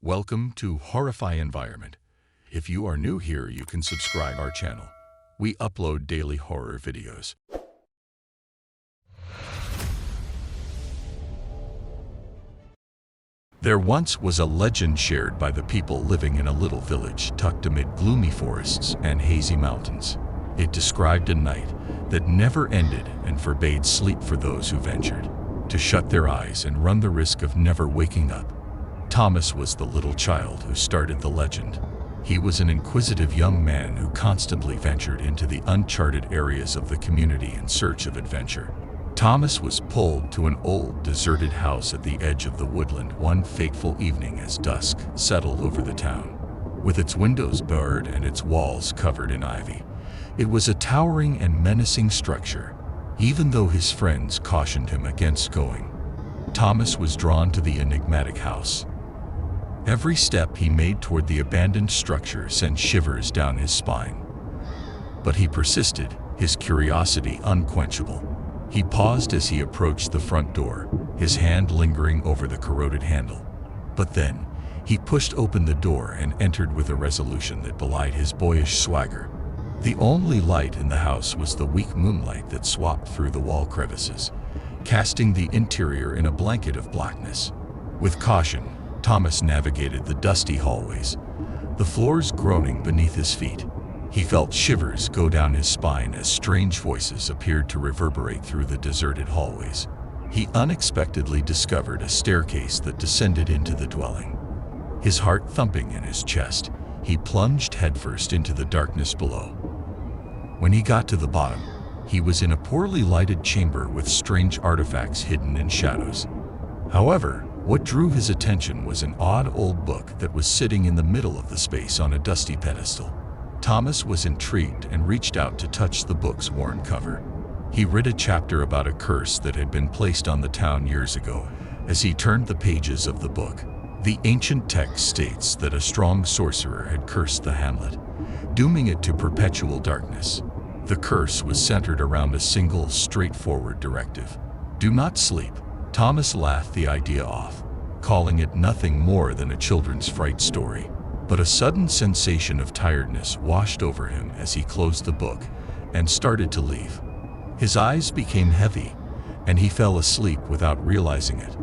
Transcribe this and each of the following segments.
Welcome to Horrify Environment. If you are new here, you can subscribe our channel. We upload daily horror videos. There once was a legend shared by the people living in a little village tucked amid gloomy forests and hazy mountains. It described a night that never ended and forbade sleep for those who ventured to shut their eyes and run the risk of never waking up. Thomas was the little child who started the legend. He was an inquisitive young man who constantly ventured into the uncharted areas of the community in search of adventure. Thomas was pulled to an old, deserted house at the edge of the woodland one fateful evening as dusk settled over the town. With its windows barred and its walls covered in ivy, it was a towering and menacing structure. Even though his friends cautioned him against going, Thomas was drawn to the enigmatic house. Every step he made toward the abandoned structure sent shivers down his spine. But he persisted, his curiosity unquenchable. He paused as he approached the front door, his hand lingering over the corroded handle. But then, he pushed open the door and entered with a resolution that belied his boyish swagger. The only light in the house was the weak moonlight that swept through the wall crevices, casting the interior in a blanket of blackness. With caution, Thomas navigated the dusty hallways, the floors groaning beneath his feet. He felt shivers go down his spine as strange voices appeared to reverberate through the deserted hallways. He unexpectedly discovered a staircase that descended into the dwelling. His heart thumping in his chest, he plunged headfirst into the darkness below. When he got to the bottom, he was in a poorly lighted chamber with strange artifacts hidden in shadows. However, what drew his attention was an odd old book that was sitting in the middle of the space on a dusty pedestal. Thomas was intrigued and reached out to touch the book's worn cover. He read a chapter about a curse that had been placed on the town years ago. As he turned the pages of the book, the ancient text states that a strong sorcerer had cursed the hamlet, dooming it to perpetual darkness. The curse was centered around a single, straightforward directive: do not sleep. Thomas laughed the idea off, calling it nothing more than a children's fright story. But a sudden sensation of tiredness washed over him as he closed the book and started to leave. His eyes became heavy, and he fell asleep without realizing it.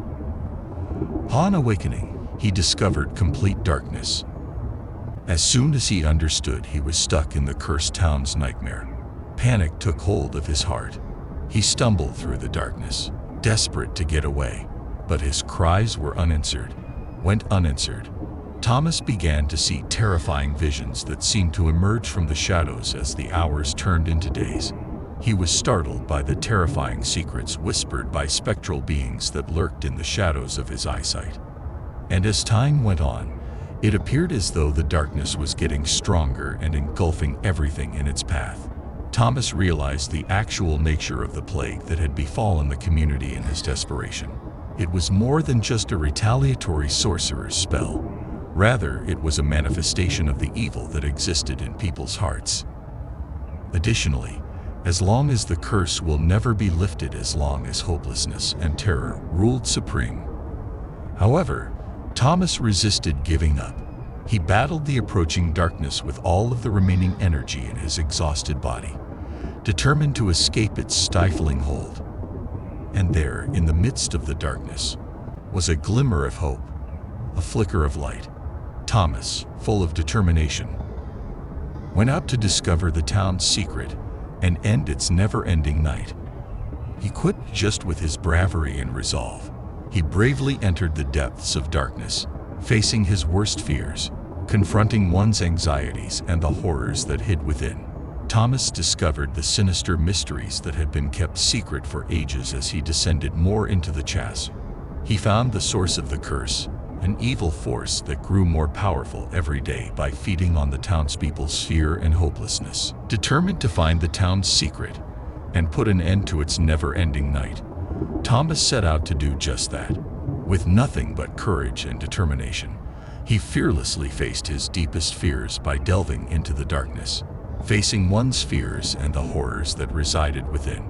Upon awakening, he discovered complete darkness. As soon as he understood he was stuck in the cursed town's nightmare, panic took hold of his heart. He stumbled through the darkness, desperate to get away, but his cries were went unanswered. Thomas began to see terrifying visions that seemed to emerge from the shadows as the hours turned into days. He was startled by the terrifying secrets whispered by spectral beings that lurked in the shadows of his eyesight. And as time went on, it appeared as though the darkness was getting stronger and engulfing everything in its path. Thomas realized the actual nature of the plague that had befallen the community in his desperation. It was more than just a retaliatory sorcerer's spell. Rather, it was a manifestation of the evil that existed in people's hearts. Additionally, as long as the curse will never be lifted, as long as hopelessness and terror ruled supreme. However, Thomas resisted giving up. He battled the approaching darkness with all of the remaining energy in his exhausted body, determined to escape its stifling hold. And there, in the midst of the darkness, was a glimmer of hope, a flicker of light. Thomas, full of determination, went out to discover the town's secret and end its never-ending night. Equipped just with his bravery and resolve, he bravely entered the depths of darkness, facing his worst fears, confronting one's anxieties and the horrors that hid within. Thomas discovered the sinister mysteries that had been kept secret for ages as he descended more into the chasm. He found the source of the curse, an evil force that grew more powerful every day by feeding on the townspeople's fear and hopelessness. Determined to find the town's secret and put an end to its never-ending night, Thomas set out to do just that. With nothing but courage and determination, he fearlessly faced his deepest fears by delving into the darkness, facing one's fears and the horrors that resided within.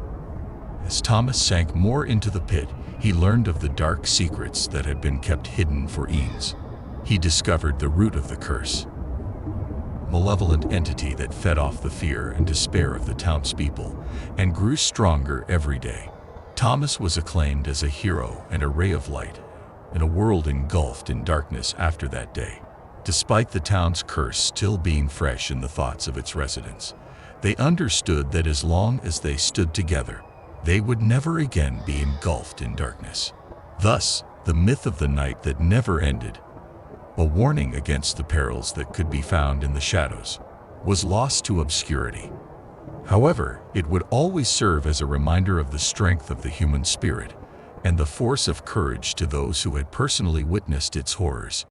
As Thomas sank more into the pit, he learned of the dark secrets that had been kept hidden for eons. he discovered the root of the curse. Malevolent entity that fed off the fear and despair of the townspeople and grew stronger every day. Thomas was acclaimed as a hero and a ray of light in a world engulfed in darkness after that day. Despite the town's curse still being fresh in the thoughts of its residents, they understood that as long as they stood together, they would never again be engulfed in darkness. Thus, the myth of the night that never ended, a warning against the perils that could be found in the shadows, was lost to obscurity. However, it would always serve as a reminder of the strength of the human spirit and the force of courage to those who had personally witnessed its horrors.